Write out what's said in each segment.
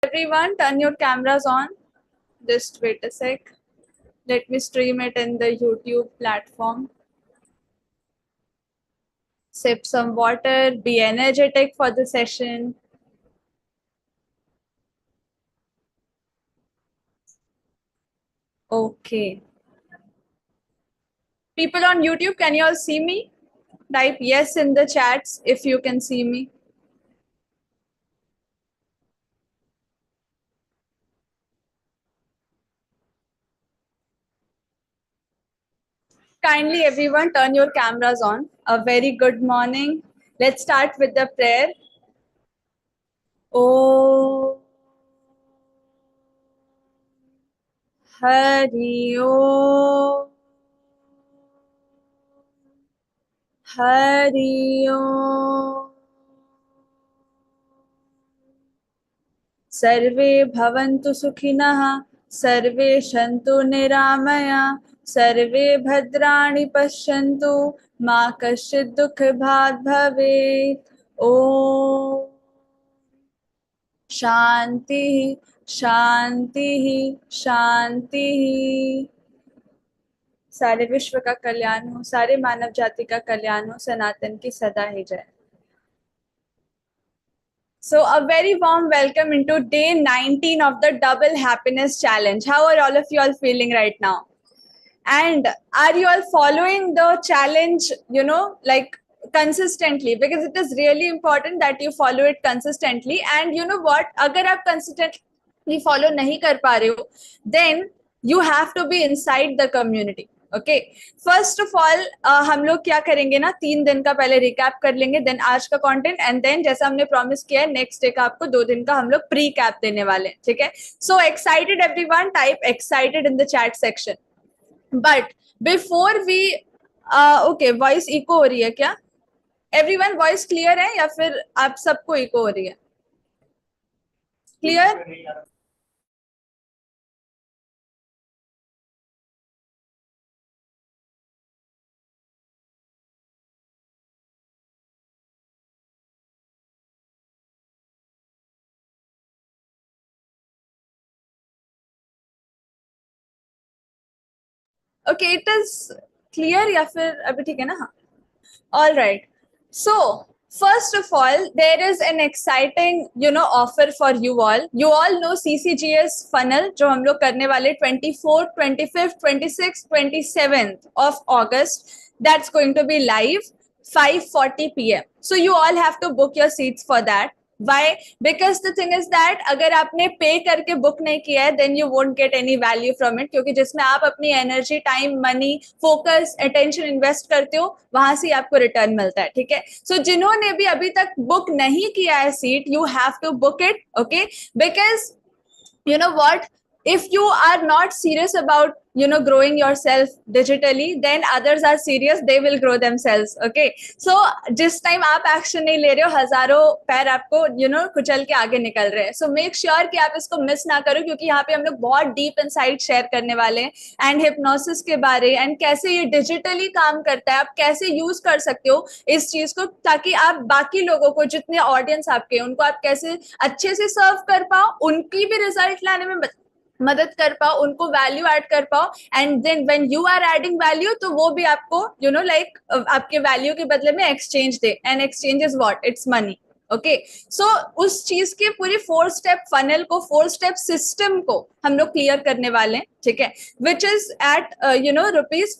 everyone, turn your cameras on. Just wait a sec. Let me stream it in the YouTube platform. Sip some water, be energetic for the session. Okay. People on YouTube, can you all see me? Type yes in the chats if you can see me. Kindly everyone turn your cameras on. A very good morning. Let's start with the prayer. Oh, Hari Om. Hari Om. सर्वे भवन्तु सुखिनः, सर्वे सन्तु निरामया, सर्वे भद्राणि पश्यन्तु, मा कश्चित् दुःखभाग् भवेत्. ॐ शान्तिः शान्तिः शान्तिः. सारे विश्व का कल्याण हो, सारे मानव जाति का कल्याण हो, सनातन की सदा ही जय. So a very warm welcome into day 19 of the Double Happiness Challenge. How are all of you all feeling right now? And are you all following the challenge, like consistently? Because it is really important that you follow it consistently. And you know what? Agar aap consistently follow nahi kar pa rahe ho, then you have to be inside the community. Okay, first of all हम लोग क्या करेंगे ना, 3 दिन का पहले recap कर लेंगे, देन आज का कंटेंट, एंड देन जैसा हमने प्रॉमिस किया है नेक्स्ट डे का आपको 2 दिन का हम लोग प्री कैप देने वाले हैं. ठीक है, so excited everyone, type excited in the chat section. But before we okay, voice echo हो रही है क्या? एवरीवन वॉइस क्लियर है या फिर आप सबको इको हो रही है? Clear? Okay, it is clear या फिर अभी ठीक है ना? हाँ, all right. So first of all, there is an exciting offer for you all. You all know CCGS funnel जो हम लोग करने वाले 24th, 25th, 26th, 27th of August. That's going to be live 5:40 p.m. So you all have to book your seats for that. Why? Because the thing is that अगर आपने पे करके book नहीं किया है, then you won't get any value from it. क्योंकि जिसमें आप अपनी energy, time, money, focus, attention invest करते हो, वहां से आपको रिटर्न मिलता है. ठीक है, सो जिन्होंने भी अभी तक बुक नहीं किया है seat, you have to book it. Okay, because you know what, if you are not serious about growing yourself digitally, then others are serious, they will grow themselves. Okay, so जिस time आप action नहीं ले रहे हो, हजारों पैर आपको कुचल के आगे निकल रहे हैं. सो मेक श्योर कि आप इसको मिस ना करो, क्योंकि यहाँ पे हम लोग बहुत डीप इनसाइट शेयर करने वाले हैं, एंड हिप्नोसिस के बारे, एंड कैसे ये डिजिटली काम करता है, आप कैसे यूज कर सकते हो इस चीज को, ताकि आप बाकी लोगों को, जितने ऑडियंस आपके, उनको आप कैसे अच्छे से सर्व कर पाओ, उनकी भी रिजल्ट लाने में मदद कर पाओ, उनको वैल्यू ऐड कर पाओ. And then when you are adding value, तो वो भी आपको लाइक आपके वैल्यू के बदले में एक्सचेंज दे. And exchange is what? It's money. Okay, so उस चीज के पूरी 4 स्टेप फनल को, 4 स्टेप सिस्टम को हम लोग क्लियर करने वाले हैं. ठीक है, विच इज एट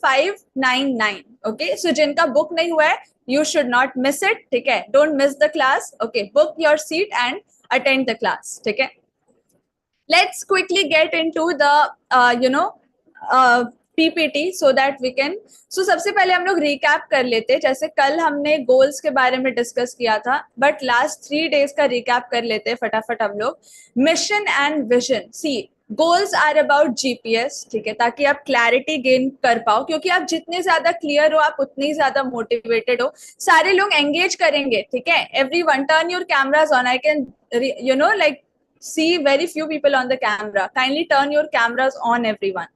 ₹599. ओके, सो जिनका बुक नहीं हुआ है, you should not miss it. ठीक है, don't miss the class. Okay, book your seat and attend the class. ठीक है, let's quickly get into the PPT so that we can. So सबसे पहले हम लोग रिकैप कर लेते हैं. जैसे कल हमने गोल्स के बारे में डिस्कस किया था, बट लास्ट 3 डेज का रिकैप कर लेते हैं फटाफट हम लोग. Mission and vision. See, goals are about GPS. ठीक है, ताकि आप क्लैरिटी गेन कर पाओ, क्योंकि आप जितने ज्यादा क्लियर हो, आप उतनी ज्यादा मोटिवेटेड हो. सारे लोग एंगेज करेंगे. ठीक है, everyone turn your cameras on. I can like see very few people on the camera. Kindly turn your cameras on, everyone.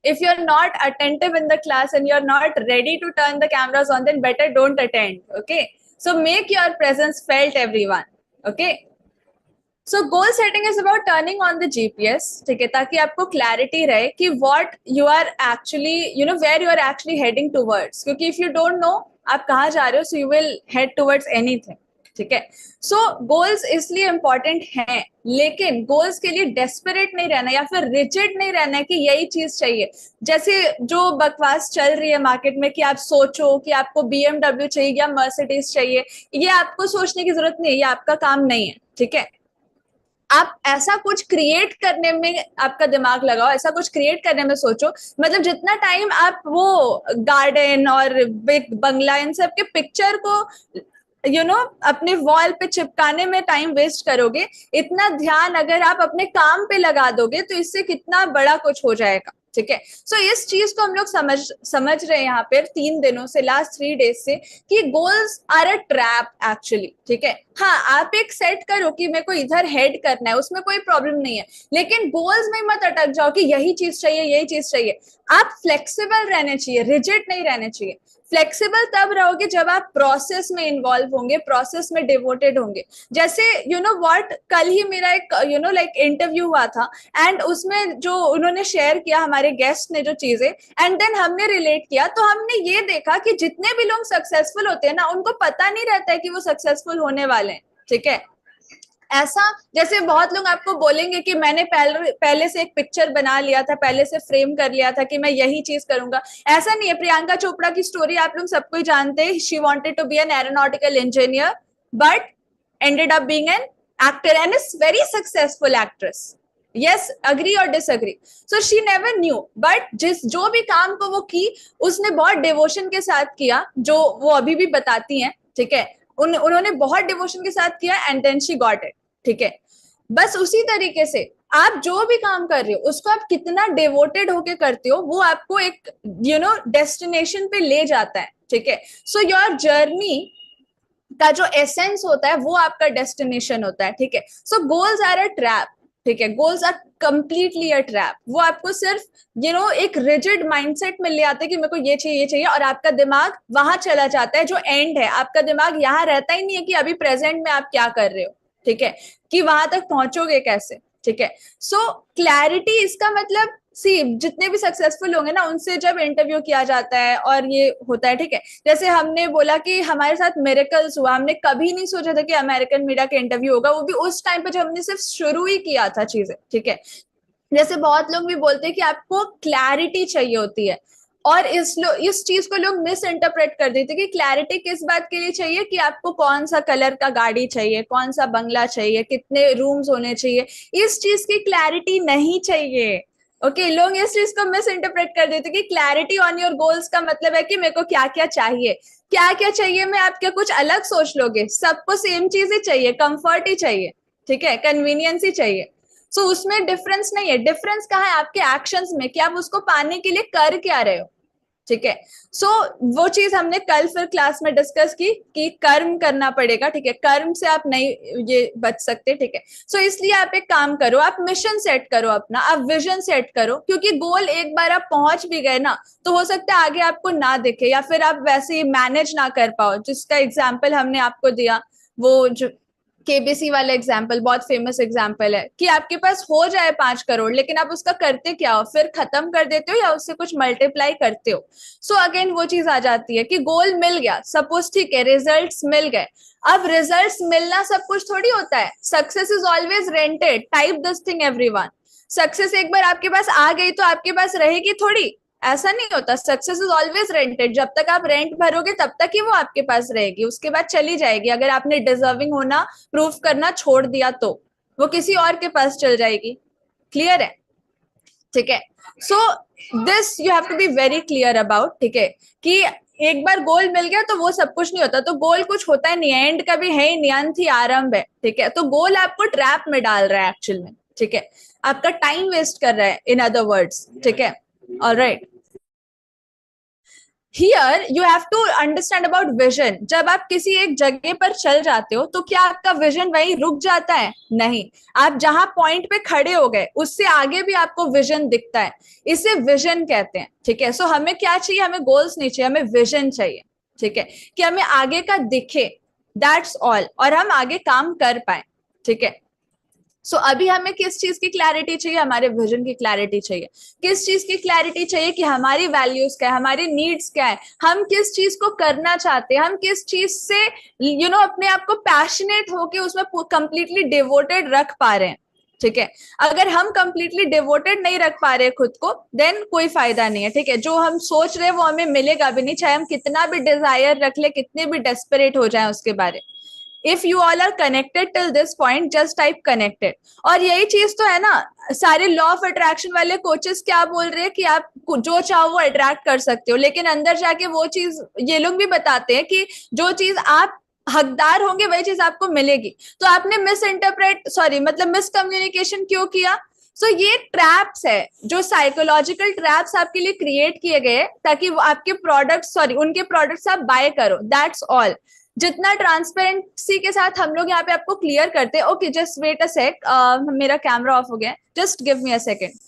If you're not attentive in the class and you're not ready to turn the cameras on, then better don't attend. Okay, so make your presence felt, everyone. Okay, so goal setting is about turning on the GPS, ठीक है, ताकि आपको clarity रहे कि what you are actually, you know, where you are actually heading towards, क्योंकि if you don't know आप कहाँ जा रहे हो, so you will head towards anything, ठीक है। सो गोल्स इसलिए इंपॉर्टेंट हैं, लेकिन गोल्स के लिए डेस्परेट नहीं रहना या फिर रिजिड नहीं रहना है कि यही चीज चाहिए। जैसे जो बकवास चल रही है मार्केट में कि आप सोचो कि आपको बीएमडब्ल्यू चाहिए या मर्सिडीज चाहिए, ये आपको सोचने की जरूरत नहीं है, ये आपका काम नहीं है, ठीक है। आप ऐसा कुछ क्रिएट करने में आपका दिमाग लगाओ, ऐसा कुछ क्रिएट करने में सोचो। मतलब जितना टाइम आप वो गार्डन और बिग बंगला इन सब के पिक्चर को अपने वॉल पे चिपकाने में टाइम वेस्ट करोगे, इतना ध्यान अगर आप अपने काम पे लगा दोगे तो इससे कितना बड़ा कुछ हो जाएगा, ठीक है। सो इस चीज को हम लोग समझ रहे हैं यहाँ पे 3 दिनों से, लास्ट 3 डेज से, कि goals are a trap actually, ठीक है। हाँ, आप एक सेट करो कि मेरे को इधर हेड करना है, उसमें कोई प्रॉब्लम नहीं है, लेकिन गोल्स में मत अटक जाओ कि यही चीज चाहिए यही चीज चाहिए। आप फ्लेक्सिबल रहने चाहिए, रिजिड नहीं रहने चाहिए। फ्लेक्सिबल तब रहोगे जब आप प्रोसेस में इन्वॉल्व होंगे, प्रोसेस में डिवोटेड होंगे। जैसे यू नो व्हाट, कल ही मेरा एक लाइक इंटरव्यू हुआ था, एंड उसमें जो उन्होंने शेयर किया हमारे गेस्ट ने जो चीजें, एंड देन हमने रिलेट किया, तो हमने ये देखा कि जितने भी लोग सक्सेसफुल होते हैं ना, उनको पता नहीं रहता है कि वो सक्सेसफुल होने वाले हैं, ठीक है। ऐसा, जैसे बहुत लोग आपको बोलेंगे कि मैंने पहले से एक पिक्चर बना लिया था, पहले से फ्रेम कर लिया था कि मैं यही चीज करूंगा। ऐसा नहीं है। प्रियंका चोपड़ा की स्टोरी आप लोग सबको ही जानते हैं। She wanted to be an aeronautical engineer but ended up being an actor and is very successful actress. Yes, agree और disagree. So she never knew, but जो भी काम को वो की, उसने बहुत डिवोशन के साथ किया, जो वो अभी भी बताती हैं, ठीक है। उन्होंने बहुत डिवोशन के साथ किया and then she got it, ठीक है। बस उसी तरीके से आप जो भी काम कर रहे हो उसको आप कितना डिवोटेड होके करते हो, वो आपको एक डेस्टिनेशन पे ले जाता है, ठीक है। सो योर जर्नी का जो एसेंस होता है वो आपका डेस्टिनेशन होता है, ठीक है। So goals are a trap, ठीक है। Goals are completely a trap. वो आपको सिर्फ एक रिजिड माइंडसेट में ले आते हैं कि मेरे को ये चाहिए, और आपका दिमाग वहां चला जाता है जो एंड है। आपका दिमाग यहाँ रहता ही नहीं है कि अभी प्रेजेंट में आप क्या कर रहे हो, ठीक है, कि वहां तक पहुंचोगे कैसे, ठीक है। सो क्लैरिटी, इसका मतलब जितने भी सक्सेसफुल होंगे ना, उनसे जब इंटरव्यू किया जाता है और ये होता है, ठीक है। जैसे हमने बोला कि हमारे साथ मिरेकल्स हुआ, हमने कभी नहीं सोचा था कि अमेरिकन मीडिया का इंटरव्यू होगा, वो भी उस टाइम पे जब हमने सिर्फ शुरू ही किया था चीजें, ठीक है। जैसे बहुत लोग भी बोलते हैं कि आपको क्लैरिटी चाहिए होती है, और इस चीज को लोग मिस इंटरप्रेट कर देते कि क्लैरिटी किस बात के लिए चाहिए, कि आपको कौन सा कलर का गाड़ी चाहिए, कौन सा बंगला चाहिए, कितने रूम्स होने चाहिए। इस चीज की क्लैरिटी नहीं चाहिए, ओके। लोग इस चीज को मिस इंटरप्रेट कर देते कि क्लैरिटी ऑन योर गोल्स का मतलब है कि मेरे को क्या क्या चाहिए। क्या क्या चाहिए में आप क्या कुछ अलग सोच लोगे? सबको सेम चीज ही चाहिए, कंफर्ट ही चाहिए, ठीक है, कन्वीनियंस ही चाहिए। सो उसमें डिफरेंस नहीं है। डिफरेंस कहाँ है? आपके एक्शंस में, कि आप उसको पाने के लिए कर क्या रहे हो, ठीक है। सो वो चीज हमने कल फिर क्लास में डिस्कस की कि कर्म करना पड़ेगा, ठीक है। कर्म से आप नहीं ये बच सकते, ठीक है। सो इसलिए आप एक काम करो, आप मिशन सेट करो अपना, आप विजन सेट करो, क्योंकि गोल एक बार आप पहुंच भी गए ना, तो हो सकता है आगे आपको ना दिखे, या फिर आप वैसे ही मैनेज ना कर पाओ। जिसका एग्जाम्पल हमने आपको दिया, वो जो केबीसी वाला एग्जाम्पल बहुत फेमस एग्जाम्पल है, कि आपके पास हो जाए 5 करोड़, लेकिन आप उसका करते क्या हो? फिर खत्म कर देते हो या उससे कुछ मल्टीप्लाई करते हो? सो अगेन वो चीज आ जाती है कि गोल मिल गया, सपोज, ठीक है, रिजल्ट्स मिल गए। अब रिजल्ट्स मिलना सब कुछ थोड़ी होता है। Success is always rented, type this thing everyone. Success एक बार आपके पास आ गई तो आपके पास रहेगी थोड़ी, ऐसा नहीं होता। Success is always rented. जब तक आप रेंट भरोगे तब तक ही वो आपके पास रहेगी, उसके बाद चली जाएगी। अगर आपने डिजर्विंग होना प्रूफ करना छोड़ दिया तो वो किसी और के पास चल जाएगी। क्लियर है? ठीक है। So this you have to be very clear about, ठीक है, कि एक बार गोल मिल गया तो वो सब कुछ नहीं होता। तो गोल कुछ होता है नहीं, एंड कभी है ही नहीं, अंत ही आरंभ है, ठीक है। तो गोल आपको ट्रैप में डाल रहा है एक्चुअल में, ठीक है, आपका टाइम वेस्ट कर रहा है, इन अदर वर्ड्स, ठीक है। Alright, here you have to understand about vision. जब आप किसी एक जगह पर चल जाते हो तो क्या आपका विजन वहीं रुक जाता है? नहीं, आप जहां पॉइंट पे खड़े हो गए उससे आगे भी आपको विजन दिखता है, इसे विजन कहते हैं, ठीक है। सो हमें क्या चाहिए? हमें गोल्स नहीं चाहिए, हमें विजन चाहिए, ठीक है, कि हमें आगे का दिखे, दैट्स ऑल, और हम आगे काम कर पाए, ठीक है। अभी हमें किस चीज की क्लैरिटी चाहिए? हमारे विजन की क्लैरिटी चाहिए। किस चीज की क्लैरिटी चाहिए? कि हमारी वैल्यूज क्या है, हमारी नीड्स क्या है, हम किस चीज को करना चाहते हैं, हम किस चीज से अपने आप को पैशनेट होके उसमें कंप्लीटली डिवोटेड रख पा रहे हैं। ठीक है, अगर हम कंप्लीटली डिवोटेड नहीं रख पा रहे खुद को, देन कोई फायदा नहीं है। ठीक है, जो हम सोच रहे हैं वो हमें मिलेगा भी नहीं, चाहे हम कितना भी डिजायर रख ले, कितने भी डेस्परेट हो जाए उसके बारे। If you all are connected till this point, just type connected. और यही चीज तो है ना, सारे लॉ ऑफ अट्रैक्शन वाले कोचेस क्या बोल रहे हैं कि आप जो चाहो वो अट्रैक्ट कर सकते हो, लेकिन अंदर जाके वो चीज ये लोग भी बताते हैं कि जो चीज आप हकदार होंगे वही चीज आपको मिलेगी। तो आपने मिस इंटरप्रेट सॉरी मतलब मिसकम्युनिकेशन क्यों किया? ये ट्रैप्स है, जो साइकोलॉजिकल ट्रैप्स आपके लिए क्रिएट किए गए ताकि वो आपके प्रोडक्ट उनके प्रोडक्ट्स आप बाय करो, दैट्स ऑल। जितना ट्रांसपेरेंसी के साथ हम लोग यहाँ पे आपको क्लियर करते हैं। ओके, जस्ट वेट अ सेक, मेरा कैमरा ऑफ हो गया है, just give me a second.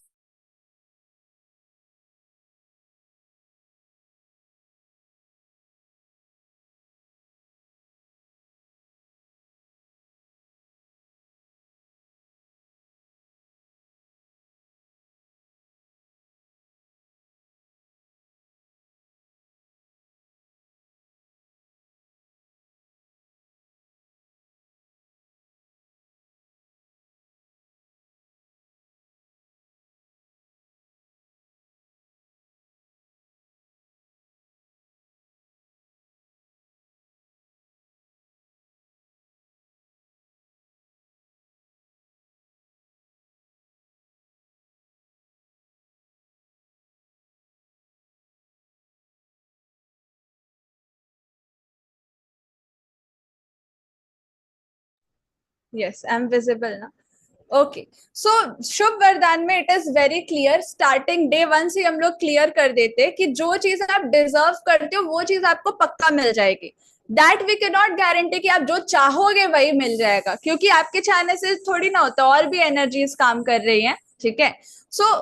Yes, I am visible ना? ओके, सो शुभ वरदान में it is very clear, starting day one से हम लोग क्लियर कर देते हैं कि जो चीज आप डिजर्व करते हो वो चीज आपको पक्का मिल जाएगी। That we can not guarantee कि आप जो चाहोगे वही मिल जाएगा, क्योंकि आपके चाहने से थोड़ी ना होता, और भी एनर्जीज काम कर रही हैं। ठीक है,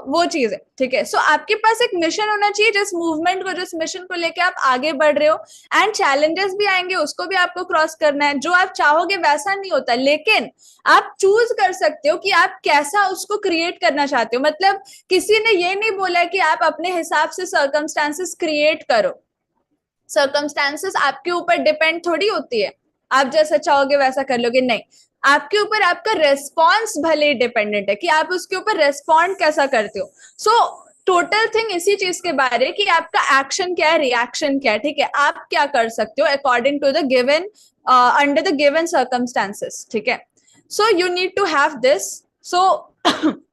वो चीज है। ठीक है, आपके पास एक मिशन होना चाहिए, जिस मूवमेंट को, जिस मिशन को लेके आप आगे बढ़ रहे हो। एंड चैलेंजेस भी आएंगे, उसको भी आपको क्रॉस करना है। जो आप चाहोगे वैसा नहीं होता, लेकिन आप चूज कर सकते हो कि आप कैसा उसको क्रिएट करना चाहते हो। मतलब किसी ने ये नहीं बोला है कि आप अपने हिसाब से सर्कमस्टांसेस क्रिएट करो। सर्कमस्टांसेस आपके ऊपर डिपेंड थोड़ी होती है, आप जैसा चाहोगे वैसा कर लोगे, नहीं। आपके ऊपर आपका रेस्पॉन्स भले डिपेंडेंट है कि आप उसके ऊपर रेस्पॉन्ड कैसा करते हो। टोटल थिंग इसी चीज के बारे कि आपका एक्शन क्या है, रिएक्शन क्या है। ठीक है, आप क्या कर सकते हो according to the given, under the given circumstances. ठीक है, you need to have this. So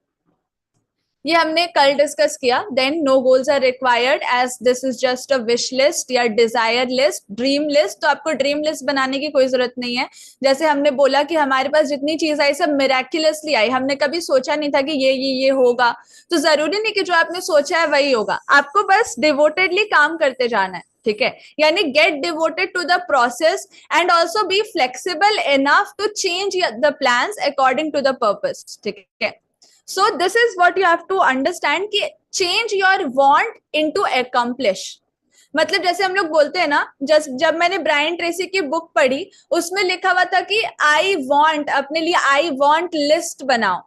ये हमने कल डिस्कस किया। Then no goals are required as this is just a wish list या डिजायर लिस्ट, ड्रीम लिस्ट। तो आपको dream list बनाने की कोई जरूरत नहीं है। जैसे हमने बोला कि हमारे पास जितनी चीज आई सब मिराक्युलसली आई, हमने कभी सोचा नहीं था कि ये होगा। तो जरूरी नहीं कि जो आपने सोचा है वही होगा, आपको बस डिवोटेडली काम करते जाना है। ठीक है, यानी get devoted to the process and also be flexible enough to change the plans according to the purpose. ठीक है, so this is what you have to understand कि change your want into accomplish। मतलब जैसे हम लोग बोलते हैं ना, जब मैंने ब्रायन ट्रेसी की बुक पढ़ी, उसमें लिखा हुआ था कि आई वांट, अपने लिए आई वांट लिस्ट बनाओ।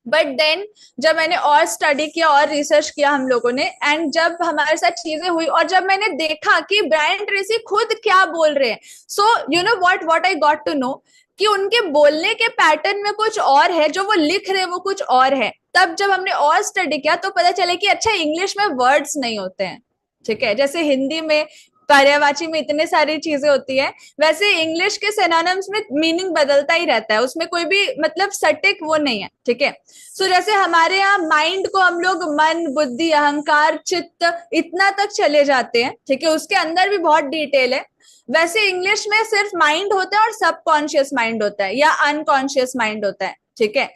बट देन जब मैंने और स्टडी किया और रिसर्च किया हम लोगों ने, एंड जब हमारे साथ चीजें हुई और जब मैंने देखा कि ब्रायन ट्रेसी खुद क्या बोल रहे हैं, so you know what I got to know कि उनके बोलने के पैटर्न में कुछ और है, जो वो लिख रहे हैं वो कुछ और है। तब जब हमने और स्टडी किया तो पता चला कि अच्छा, इंग्लिश में वर्ड्स नहीं होते हैं। ठीक है, जैसे हिंदी में पर्यायवाची में इतने सारी चीजें होती है, वैसे इंग्लिश के सिनोनिम्स में मीनिंग बदलता ही रहता है, उसमें कोई भी मतलब सटीक वो नहीं है। ठीक है, जैसे हमारे यहाँ माइंड को हम लोग मन, बुद्धि, अहंकार, चित्त, इतना तक चले जाते हैं। ठीक है, उसके अंदर भी बहुत डिटेल है। वैसे इंग्लिश में सिर्फ माइंड होता है और सबकॉन्शियस माइंड होता है या अनकॉन्शियस माइंड होता है। ठीक है,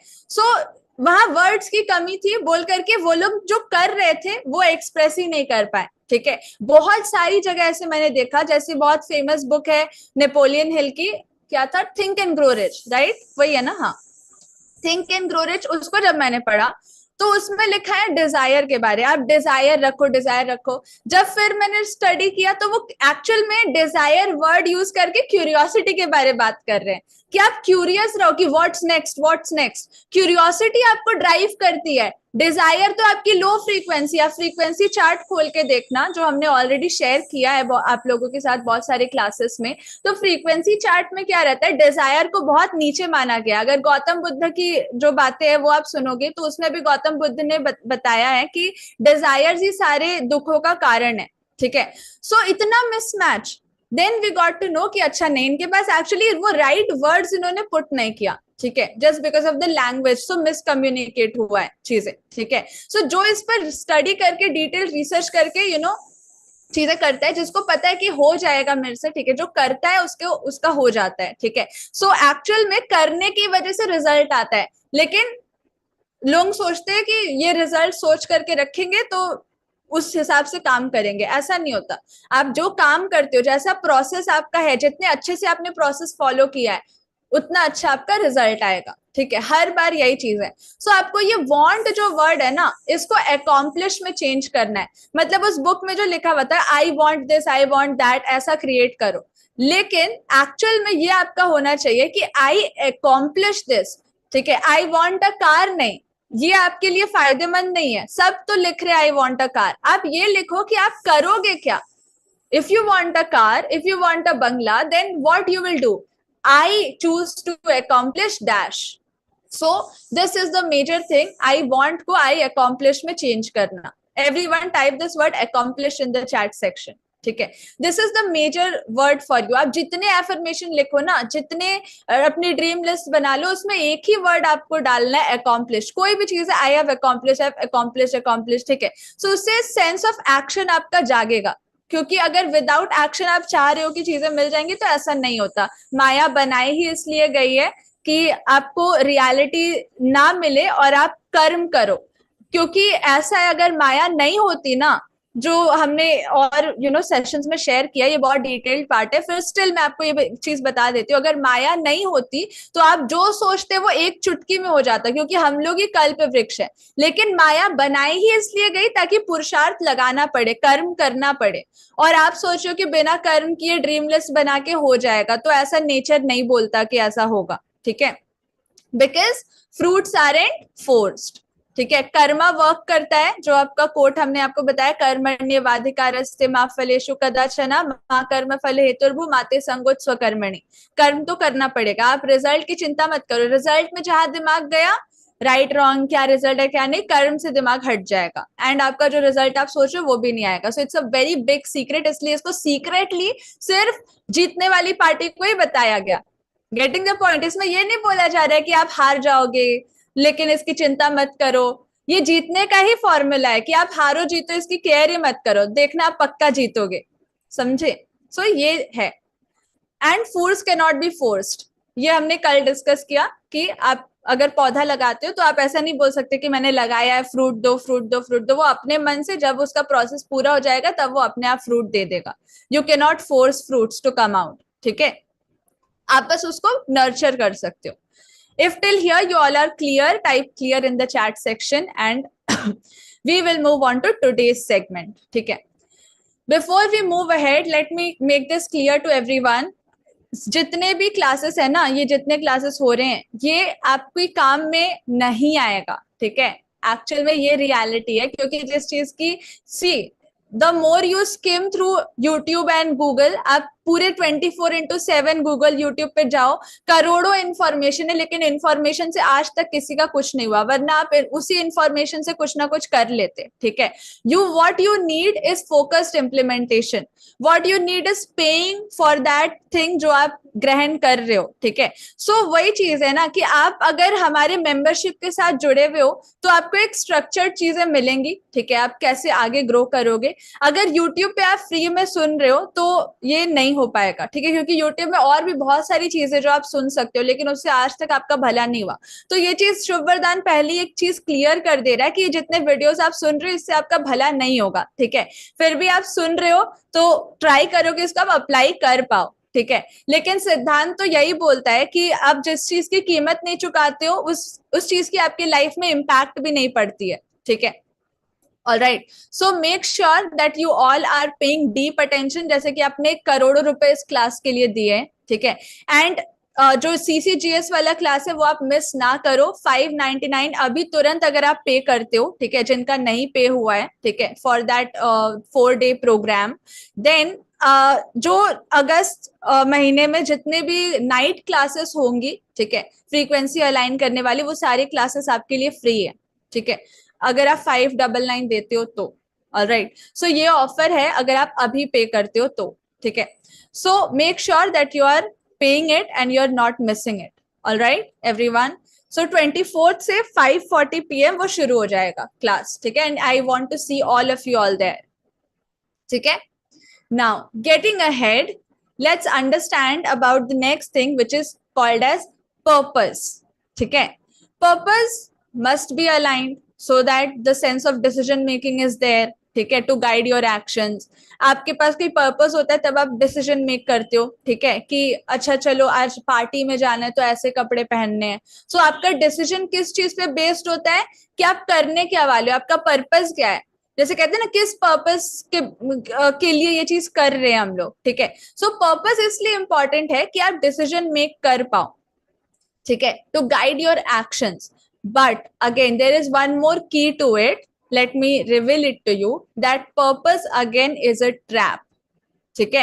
वहां वर्ड्स की कमी थी, बोल करके वो लोग जो कर रहे थे वो एक्सप्रेस ही नहीं कर पाए। ठीक है, बहुत सारी जगह ऐसे मैंने देखा, जैसे बहुत फेमस बुक है नेपोलियन हिल की, क्या था, think and grow rich, right, वही है ना? हाँ, थिंक एंड ग्रो रिच। उसको जब मैंने पढ़ा तो उसमें लिखा है डिजायर के बारे, आप डिजायर रखो, डिजायर रखो। जब फिर मैंने स्टडी किया तो वो एक्चुअल में डिजायर वर्ड यूज करके क्यूरियोसिटी के बारे में बात कर रहे हैं कि आप क्यूरियस रहो कि what's next, what's next. Curiosity आपको ड्राइव करती है, डिजायर तो आपकी लो फ्रीक्वेंसी। आप फ्रीक्वेंसी चार्ट खोल के देखना, जो हमने ऑलरेडी शेयर किया है आप लोगों के साथ बहुत सारे क्लासेस में। तो फ्रीक्वेंसी चार्ट में क्या रहता है, डिजायर को बहुत नीचे माना गया। अगर गौतम बुद्ध की जो बातें हैं वो आप सुनोगे तो उसमें भी गौतम बुद्ध ने बताया है कि डिजायर ही सारे दुखों का कारण है, ठीक है। सो इतना mismatch, then we got to know कि अच्छा नहीं, इनके पास एक्चुअली वो राइट वर्ड्स इन्होंने पुट नहीं किया, ठीक है, just because of the language. So miscommunicate हुआ है चीजें, ठीक है। सो जो इस पर स्टडी करके डिटेल रिसर्च करके चीजें करता है, जिसको पता है कि हो जाएगा मेरे से, ठीक है, जो करता है उसका हो जाता है, ठीक है। सो एक्चुअल में करने की वजह से रिजल्ट आता है, लेकिन लोग सोचते हैं कि ये रिजल्ट सोच करके रखेंगे तो उस हिसाब से काम करेंगे, ऐसा नहीं होता। आप जो काम करते हो, जैसा प्रोसेस आपका है, जितने अच्छे से आपने प्रोसेस फॉलो किया है उतना अच्छा आपका रिजल्ट आएगा, ठीक है, हर बार यही चीज है। सो आपको ये वांट जो वर्ड है ना, इसको अकॉम्प्लिश में चेंज करना है। मतलब उस बुक में जो लिखा हुआ था I want this, I want that, ऐसा क्रिएट करो, लेकिन एक्चुअल में ये आपका होना चाहिए कि आई अकॉम्प्लिश दिस, ठीक है। आई वांट अ कार नहीं, ये आपके लिए फायदेमंद नहीं है। सब तो लिख रहे आई वांट अ कार, आप ये लिखो कि आप करोगे क्या। If you want a car, if you want a bungalow, then what you will do, I choose to accomplish dash. So this is the major thing, I want को I accomplish में change करना। Everyone type this word accomplish in the chat section, ठीक है। This is the major word for you. आप जितने affirmation लिखो ना, जितने अपनी ड्रीम लिस्ट बना लो, उसमें एक ही वर्ड आपको डालना है, अकॉम्प्लिश। कोई भी चीज है, I have accomplish, accomplish, accomplish, ठीक है। सो उससे सेंस ऑफ एक्शन आपका जागेगा, क्योंकि अगर विदाउट एक्शन आप चाह रहे हो कि चीजें मिल जाएंगी तो ऐसा नहीं होता। माया बनाई ही इसलिए गई है कि आपको रियलिटी ना मिले और आप कर्म करो, क्योंकि ऐसा है, अगर माया नहीं होती ना, जो हमने और सेशंस में शेयर किया, ये बहुत डिटेल्ड पार्ट है, फिर स्टिल मैं आपको ये चीज बता देती हूँ। अगर माया नहीं होती तो आप जो सोचते वो एक चुटकी में हो जाता, क्योंकि हम लोग ही कल्प वृक्ष है। लेकिन माया बनाई ही इसलिए गई ताकि पुरुषार्थ लगाना पड़े, कर्म करना पड़े। और आप सोचो कि बिना कर्म किए ड्रीम लिस्ट बना के हो जाएगा, तो ऐसा नेचर नहीं बोलता कि ऐसा होगा, ठीक है। Because fruits are and forced, ठीक है। कर्मा वर्क करता है, जो आपका कोट हमने आपको बताया, कर्मण्येवाधिकारस्ते मा फलेषु कदाचन मा कर्म फले हेतुर्भु माते संगोत स्वकर्मणि। कर्म तो करना पड़ेगा, आप रिजल्ट की चिंता मत करो। रिजल्ट में जहां दिमाग गया, राइट रॉन्ग, क्या रिजल्ट है क्या नहीं, कर्म से दिमाग हट जाएगा, एंड आपका जो रिजल्ट आप सोच रहे हो वो भी नहीं आएगा। So it's a very big secret, इसलिए इसको सीक्रेटली सिर्फ जीतने वाली पार्टी को ही बताया गया। Getting the point. इसमें ये नहीं बोला जा रहा है कि आप हार जाओगे लेकिन इसकी चिंता मत करो। ये जीतने का ही फॉर्मूला है कि आप हारो जीतो इसकी केयर ही मत करो, देखना आप पक्का जीतोगे, समझे। सो ये है। And foods can not be forced, ये हमने कल डिस्कस किया कि आप अगर पौधा लगाते हो तो आप ऐसा नहीं बोल सकते कि मैंने लगाया है, फ्रूट दो, फ्रूट दो, फ्रूट दो। वो अपने मन से, जब उसका प्रोसेस पूरा हो जाएगा तब वो अपने आप फ्रूट दे देगा। You can not force fruits to come out, ठीक है। आप बस उसको नर्चर कर सकते हो। If till here you all are clear, type clear in the chat section and we will move on to today's segment, ठीक है। Before we move ahead, let me make this clear to everyone. जितने भी classes है ना, ये जितने classes हो रहे हैं, ये आपके काम में नहीं आएगा, ठीक है। एक्चुअल में ये रियलिटी है, क्योंकि जिस चीज की see the more you skim through YouTube and Google, आप पूरे 24/7 गूगल यूट्यूब पे जाओ, करोड़ों इंफॉर्मेशन है, लेकिन इंफॉर्मेशन से आज तक किसी का कुछ नहीं हुआ, वरना आप उसी इंफॉर्मेशन से कुछ ना कुछ कर लेते, ठीक है। What you need is focused implementation, what you need is paying for that thing जो आप ग्रहण कर रहे हो, ठीक है। सो वही चीज है ना कि आप अगर हमारे मेंबरशिप के साथ जुड़े हुए हो तो आपको एक स्ट्रक्चर्ड चीजें मिलेंगी, ठीक है। आप कैसे आगे ग्रो करोगे। अगर यूट्यूब पे आप फ्री में सुन रहे हो तो ये नहीं हो पाएगा, ठीक है, क्योंकि यूट्यूब में और भी बहुत सारी चीजें जो आप सुन सकते हो, लेकिन उससे आज तक आपका भला नहीं हुआ। तो ये चीज शुभ वरदान पहली एक चीज क्लियर कर दे रहा है कि जितने वीडियोस आप सुन रहे हो इससे आपका भला नहीं होगा, ठीक है। फिर भी आप सुन रहे हो तो ट्राई करो कि इसको आप अप्लाई कर पाओ, ठीक है, लेकिन सिद्धांत तो यही बोलता है कि आप जिस चीज की कीमत नहीं चुकाते हो उस चीज की आपकी लाइफ में इम्पैक्ट भी नहीं पड़ती है, ठीक है। All right, so make sure that you all are paying deep attention, जैसे कि आपने करोड़ों रुपए इस क्लास के लिए दिए हैं, ठीक है। एंड जो CCGS वाला क्लास है वो आप मिस ना करो, 599 अभी तुरंत अगर आप पे करते हो, ठीक है, जिनका नहीं पे हुआ है, ठीक है, for that 4-day programme. Then जो अगस्त महीने में जितने भी नाइट क्लासेस होंगी, ठीक है, फ्रीक्वेंसी अलाइन करने वाली, वो सारी क्लासेस आपके लिए फ्री है, ठीक है, अगर आप 599 देते हो तो। ऑलराइट, सो ये ऑफर है अगर आप अभी पे करते हो तो, ठीक है। So make sure that you are paying it and you are not missing it. Alright everyone, so 24th से 5:40 PM वो शुरू हो जाएगा क्लास, ठीक है, and I want to see all of you all there, ठीक है। Now getting ahead, let's understand about the next thing which is called as purpose, ठीक है। Purpose must be aligned so that the sense of decision making is there, ठीक है, to guide your actions. आपके पास कोई purpose होता है तब आप डिसीजन मेक करते हो, ठीक है, कि अच्छा चलो आज पार्टी में जाना है तो ऐसे कपड़े पहनने हैं। सो आपका डिसीजन किस चीज पे बेस्ड होता है कि आप करने क्या वाले हो, आपका पर्पस क्या है। जैसे कहते हैं ना, किस पर्पस के लिए ये चीज कर रहे हैं हम लोग, ठीक है। सो पर्पस इसलिए इंपॉर्टेंट है कि आप डिसीजन मेक कर पाओ, ठीक है, to guide your actions. But again, there is one more key to it. Let me reveal it to you. That purpose again is a trap. ठीक है,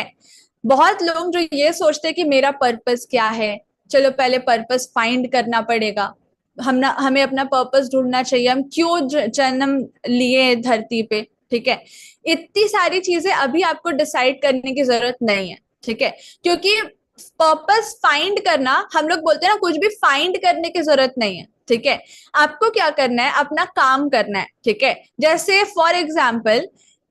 बहुत लोग जो ये सोचते हैं कि मेरा पर्पस क्या है, चलो पहले पर्पस फाइंड करना पड़ेगा, हमें अपना पर्पस ढूंढना चाहिए, हम क्यों जन्म लिए धरती पे, ठीक है। इतनी सारी चीजें अभी आपको डिसाइड करने की जरूरत नहीं है, ठीक है, क्योंकि पर्पस फाइंड करना, हम लोग बोलते हैं ना, कुछ भी फाइंड करने की जरूरत नहीं है, ठीक है। आपको क्या करना है, अपना काम करना है, ठीक है। जैसे फॉर एग्जाम्पल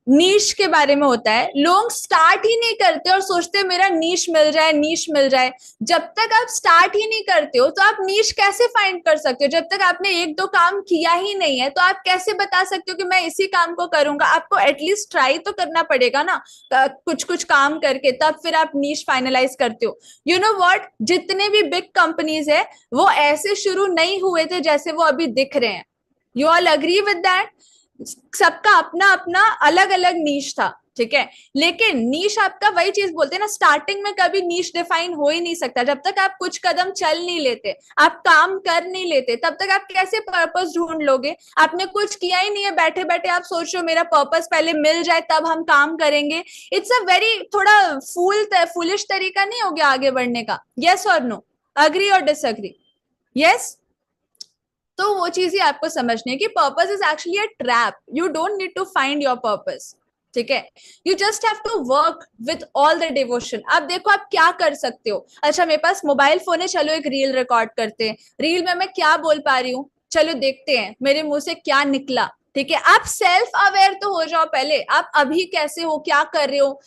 नीश के बारे में होता है, लोग स्टार्ट ही नहीं करते और सोचते मेरा नीश मिल जाए, नीश मिल जाए। जब तक आप स्टार्ट ही नहीं करते हो तो आप नीश कैसे फाइंड कर सकते हो। जब तक आपने 1-2 काम किया ही नहीं है तो आप कैसे बता सकते हो कि मैं इसी काम को करूंगा। आपको एटलीस्ट ट्राई तो करना पड़ेगा ना, कुछ कुछ काम करके, तब फिर आप नीश फाइनलाइज करते हो। यू नो व्हाट, जितने भी बिग कंपनीज है वो ऐसे शुरू नहीं हुए थे जैसे वो अभी दिख रहे हैं। You all agree with that? सबका अपना अपना अलग अलग नीश था, ठीक है। लेकिन नीश आपका, वही चीज बोलते हैं ना, स्टार्टिंग में कभी नीश डिफाइन हो ही नहीं सकता जब तक आप कुछ कदम चल नहीं लेते, आप काम कर नहीं लेते, तब तक आप कैसे पर्पस ढूंढ लोगे। आपने कुछ किया ही नहीं है, बैठे बैठे आप सोच रहे हो मेरा पर्पस पहले मिल जाए तब हम काम करेंगे। इट्स अ वेरी थोड़ा फूलिश तरीका नहीं हो गया आगे बढ़ने का? यस और नो, अग्री और डिसअग्री? यस। तो वो चीज ही आपको समझनी है कि purpose is actually a trap. You don't need to find your purpose, ठीक है। You just have to work with all the devotion. अब देखो आप क्या कर सकते हो। अच्छा मेरे पास मोबाइल फोन है, चलो एक रील रिकॉर्ड करते हैं, रील में मैं क्या बोल पा रही हूँ, चलो देखते हैं मेरे मुंह से क्या निकला, ठीक है। आप सेल्फ अवेयर तो हो जाओ पहले, आप अभी कैसे हो, क्या कर रहे हो,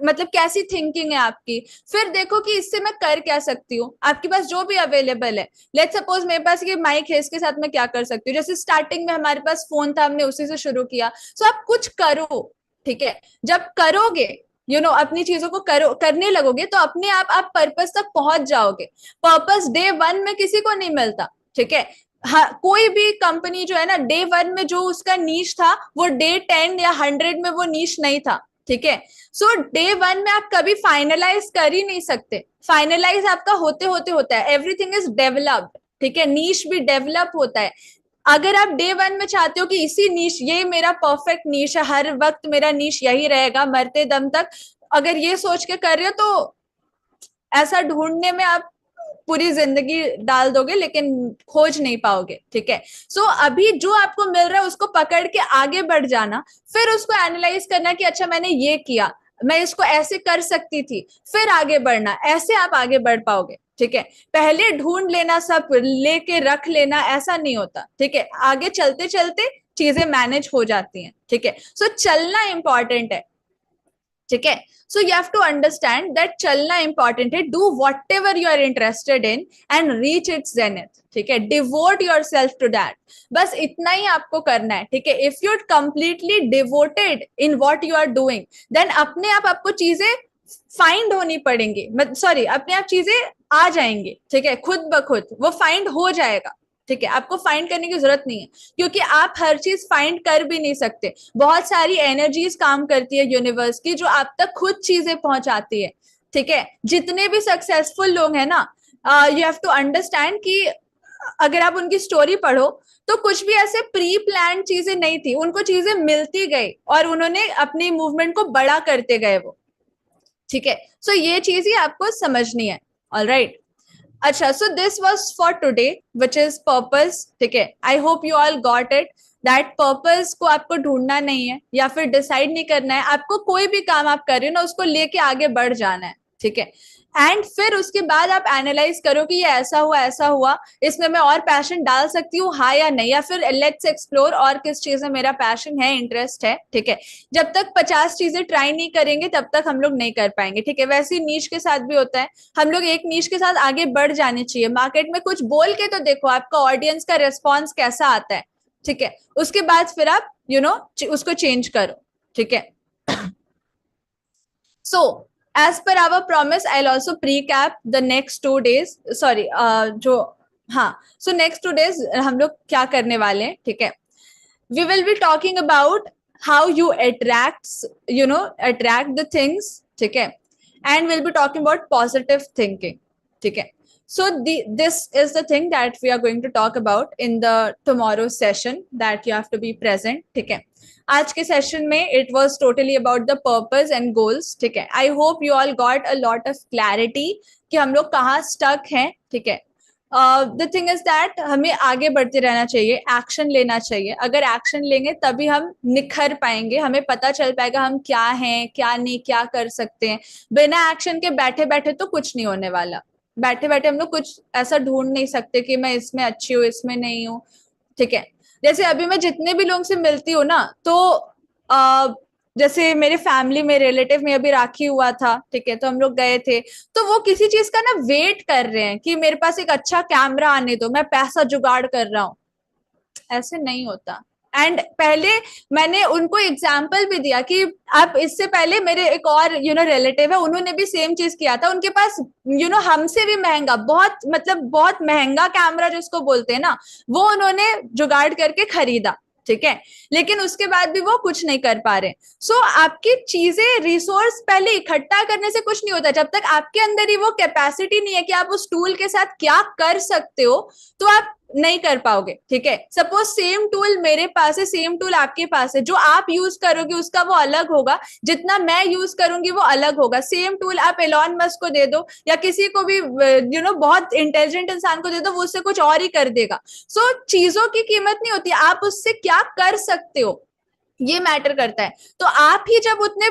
मतलब कैसी थिंकिंग है आपकी, फिर देखो कि इससे मैं कर क्या सकती हूँ। आपके पास जो भी अवेलेबल है, लेट्स सपोज मेरे पास ये माइक है, इसके साथ मैं क्या कर सकती हूँ। जैसे स्टार्टिंग में हमारे पास फोन था, हमने उसी से शुरू किया। सो आप कुछ करो, ठीक है। जब करोगे, अपनी चीजों को करने लगोगे तो अपने आप पर्पस तक पहुंच जाओगे। पर्पस डे 1 में किसी को नहीं मिलता, ठीक है। हाँ, कोई भी कंपनी जो है ना, डे 1 में जो उसका नीश था वो डे 10 या 100 में वो नीश नहीं था, ठीक है। सो डे 1 में आप कभी फाइनलाइज कर ही नहीं सकते, फाइनलाइज आपका होते होते होता है। एवरीथिंग इज डेवलप्ड, ठीक है, नीश भी डेवलप होता है। अगर आप डे 1 में चाहते हो कि इसी नीश, ये मेरा परफेक्ट नीश है, हर वक्त मेरा नीश यही रहेगा मरते दम तक, अगर ये सोच के कर रहे हो तो ऐसा ढूंढने में आप पूरी जिंदगी डाल दोगे लेकिन खोज नहीं पाओगे, ठीक है। सो अभी जो आपको मिल रहा है उसको पकड़ के आगे बढ़ जाना, फिर उसको एनालाइज करना कि अच्छा मैंने ये किया, मैं इसको ऐसे कर सकती थी, फिर आगे बढ़ना, ऐसे आप आगे बढ़ पाओगे, ठीक है। पहले ढूंढ लेना, सब लेके रख लेना, ऐसा नहीं होता, ठीक है। आगे चलते चलते चीजें मैनेज हो जाती हैं, ठीक है। सो चलना इंपॉर्टेंट है, ठीक है। So you have to understand that चलना इंपॉर्टेंट है। Do whatever you are interested in and reach its zenith, ठीक है। Devote yourself to that, बस इतना ही आपको करना है, ठीक है। If you are completely devoted in what you are doing, then अपने आप आपको चीजें फाइंड होनी पड़ेंगी, सॉरी, अपने आप चीजें आ जाएंगी, ठीक है, खुद ब खुद वो फाइंड हो जाएगा, ठीक है, आपको फाइंड करने की जरूरत नहीं है, क्योंकि आप हर चीज फाइंड कर भी नहीं सकते, बहुत सारी एनर्जीज काम करती है यूनिवर्स की जो आप तक खुद चीजें पहुंचाती है, ठीक है। जितने भी सक्सेसफुल लोग हैं ना, यू हैव टू अंडरस्टैंड कि अगर आप उनकी स्टोरी पढ़ो तो कुछ भी ऐसे प्री प्लान चीजें नहीं थी, उनको चीजें मिलती गई और उन्होंने अपनी मूवमेंट को बड़ा करते गए वो, ठीक है। सो ये चीज ही आपको समझनी है, ऑल राइट। अच्छा, so this was for today which is purpose, ठीक है। I hope you all got it, that purpose को आपको ढूंढना नहीं है या फिर डिसाइड नहीं करना है, आपको कोई भी काम आप कर रहे हो ना उसको लेके आगे बढ़ जाना है, ठीक है। एंड फिर उसके बाद आप एनालाइज करो कि ये ऐसा हुआ, इसमें मैं और पैशन डाल सकती हूँ हाँ या नहीं, या फिर लेट्स एक्सप्लोर और किस चीज में मेरा पैशन है, इंटरेस्ट है, ठीक है। जब तक 50 चीजें ट्राई नहीं करेंगे तब तक हम लोग नहीं कर पाएंगे, ठीक है। वैसे ही नीश के साथ भी होता है, हम लोग एक नीश के साथ आगे बढ़ जाने चाहिए, मार्केट में कुछ बोल के तो देखो आपका ऑडियंस का रिस्पॉन्स कैसा आता है, ठीक है। उसके बाद फिर आप उसको चेंज करो, ठीक है। सो as per our promise, I'll also pre-cap the next 2 days, sorry, जो, हाँ, so next 2 days हम लोग क्या करने वाले हैं, ठीक है। We will be talking about how you attract the things, ठीक है, and we'll be talking about positive thinking, ठीक है। So this is the thing that we are going to talk about in the tomorrow session that you have to be present, ठीक है। आज के session में it was totally about the purpose and goals, ठीक है। I hope you all got a lot of clarity कि हम लोग कहाँ स्टक हैं, ठीक है। द थिंग इज दैट हमें आगे बढ़ते रहना चाहिए, एक्शन लेना चाहिए, अगर एक्शन लेंगे तभी हम निखर पाएंगे, हमें पता चल पाएगा हम क्या हैं क्या नहीं, क्या कर सकते हैं। बिना एक्शन के बैठे बैठे तो कुछ नहीं होने वाला, बैठे बैठे हम लोग कुछ ऐसा ढूंढ नहीं सकते कि मैं इसमें अच्छी हूँ इसमें नहीं हूँ, ठीक है। जैसे अभी मैं जितने भी लोगों से मिलती हूँ ना, तो आ, जैसे मेरे फैमिली में रिलेटिव में अभी राखी हुआ था, ठीक है, तो हम लोग गए थे, तो वो किसी चीज का ना वेट कर रहे हैं कि मेरे पास एक अच्छा कैमरा आने दो, मैं पैसा जुगाड़ कर रहा हूँ, ऐसे नहीं होता। एंड पहले मैंने उनको एग्जाम्पल भी दिया कि आप, इससे पहले मेरे एक और रिलेटिव है, उन्होंने भी सेम चीज किया था, उनके पास हमसे भी महंगा, बहुत मतलब बहुत महंगा कैमरा जिसको बोलते हैं ना, वो उन्होंने जुगाड़ करके खरीदा, ठीक है, लेकिन उसके बाद भी वो कुछ नहीं कर पा रहे। सो आपकी चीजें, रिसोर्स पहले इकट्ठा करने से कुछ नहीं होता, जब तक आपके अंदर ही वो कैपेसिटी नहीं है कि आप उस टूल के साथ क्या कर सकते हो, तो आप नहीं कर पाओगे, ठीक है। सपोज सेम टूल मेरे पास है, सेम टूल आपके पास है, जो आप यूज करोगे उसका वो अलग होगा, जितना मैं यूज करूंगी वो अलग होगा। सेम टूल आप एलॉन मस्क को दे दो या किसी को भी बहुत इंटेलिजेंट इंसान को दे दो, वो उससे कुछ और ही कर देगा। सो चीजों की कीमत नहीं होती, आप उससे क्या कर सकते हो ये मैटर करता है। तो आप ही जब उतने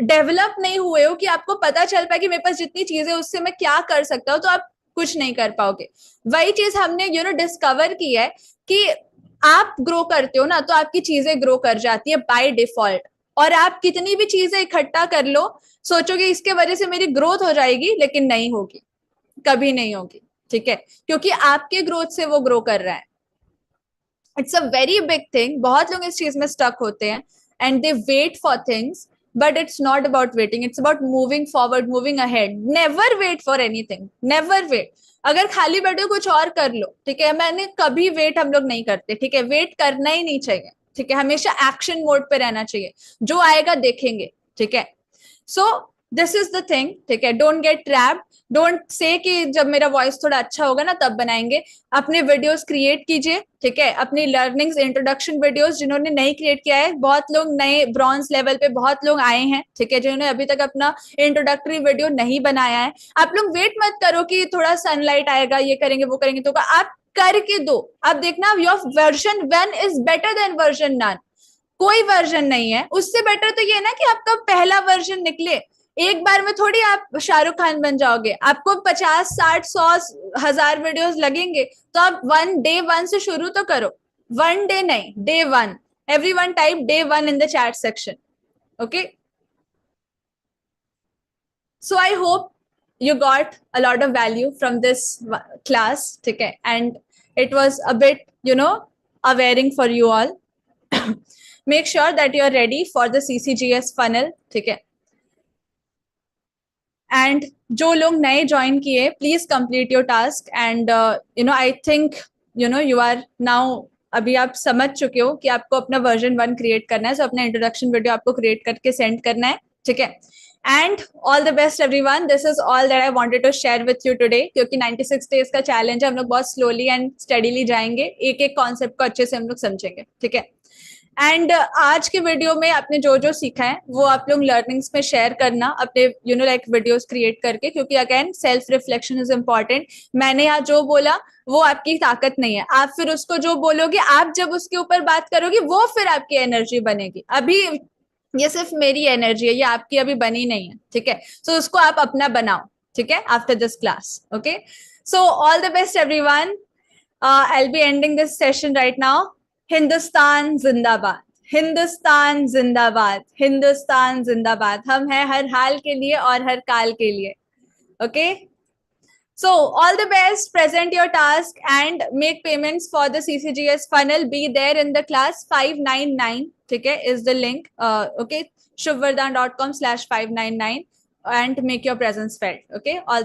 डेवलप नहीं हुए हो कि आपको पता चल पाए कि मेरे पास जितनी चीजें उससे मैं क्या कर सकता हूँ, तो आप कुछ नहीं कर पाओगे। वही चीज हमने डिस्कवर की है कि आप ग्रो करते हो ना, तो आपकी चीजें ग्रो कर जाती है बाय डिफॉल्ट, और आप कितनी भी चीजें इकट्ठा कर लो, सोचोगे इसके वजह से मेरी ग्रोथ हो जाएगी, लेकिन नहीं होगी, कभी नहीं होगी, ठीक है, क्योंकि आपके ग्रोथ से वो ग्रो कर रहा है। It's a very big thing, बहुत लोग इस चीज में स्टक होते हैं and they wait for things, but it's not about waiting, it's about moving forward, moving ahead. Never wait for anything, never wait. अगर खाली बैठे हो कुछ और कर लो, ठीक है, मैंने कभी वेट हम लोग नहीं करते, ठीक है, वेट करना ही नहीं चाहिए, ठीक है, हमेशा एक्शन मोड पे रहना चाहिए, जो आएगा देखेंगे, ठीक है। So this is the thing, ठीक है, don't get trapped, don't say कि जब मेरा वॉइस थोड़ा अच्छा होगा ना तब बनाएंगे। अपने वीडियोस क्रिएट कीजिए, ठीक है, अपनी लर्निंग्स, इंट्रोडक्शन वीडियोस, जिन्होंने नहीं क्रिएट किया है, बहुत लोग नए ब्रॉन्ज लेवल पे बहुत लोग आए हैं, ठीक है, जिन्होंने अभी तक अपना इंट्रोडक्टरी वीडियो नहीं बनाया है। आप लोग वेट मत करो कि थोड़ा सनलाइट आएगा, ये करेंगे वो करेंगे, तो आप करके दो, आप देखना your version 1 is better than version 9। कोई वर्जन नहीं है उससे बेटर, तो ये ना कि आपका पहला वर्जन निकले, एक बार में थोड़ी आप शाहरुख खान बन जाओगे, आपको 50 60 100 1000 वीडियोस लगेंगे, तो आप डे वन से शुरू तो करो, वन डे नहीं, day one. Everyone type day one in the chat section, okay. So I hope you got a lot of value from this class, ठीक है, and it was a bit awareing for you all. Make sure that you are ready for the CCGS funnel, ठीक है। And जो लोग नए join किए, please complete your task and I think you are now, अभी आप समझ चुके हो कि आपको अपना वर्जन 1 क्रिएट करना है, so अपना इंट्रोडक्शन वीडियो आपको क्रिएट करके सेंड करना है, ठीक है। And all the best everyone, this is all that I wanted to share with you today, क्योंकि 96 डेज का चैलेंज है, हम लोग बहुत स्लोली एंड स्टडीली जाएंगे, एक एक कॉन्सेप्ट को अच्छे से हम लोग समझेंगे, ठीक है। एंड आज के वीडियो में आपने जो जो सीखा है वो आप लोग लर्निंग्स में शेयर करना अपने लाइक वीडियोस क्रिएट करके, क्योंकि again self reflection is important. मैंने यहाँ जो बोला वो आपकी ताकत नहीं है, आप फिर उसको जो बोलोगे, आप जब उसके ऊपर बात करोगे वो फिर आपकी एनर्जी बनेगी। अभी ये सिर्फ मेरी एनर्जी है, ये आपकी अभी बनी नहीं है, ठीक है। सो उसको आप अपना बनाओ, ठीक है, after this class, okay. So all the best everyone, I'll be ending this session right now. Hindustan जिंदाबाद, हिंदुस्तान जिंदाबाद, हिंदुस्तान जिंदाबाद। हम हैं हर हाल के लिए और हर काल के लिए, okay. So all the best, present your task and make payments for the CCGS funnel. Be there in the class 599, ठीक है, is the link, okay, shubvardhan.com/599 and make your presence felt, okay. All the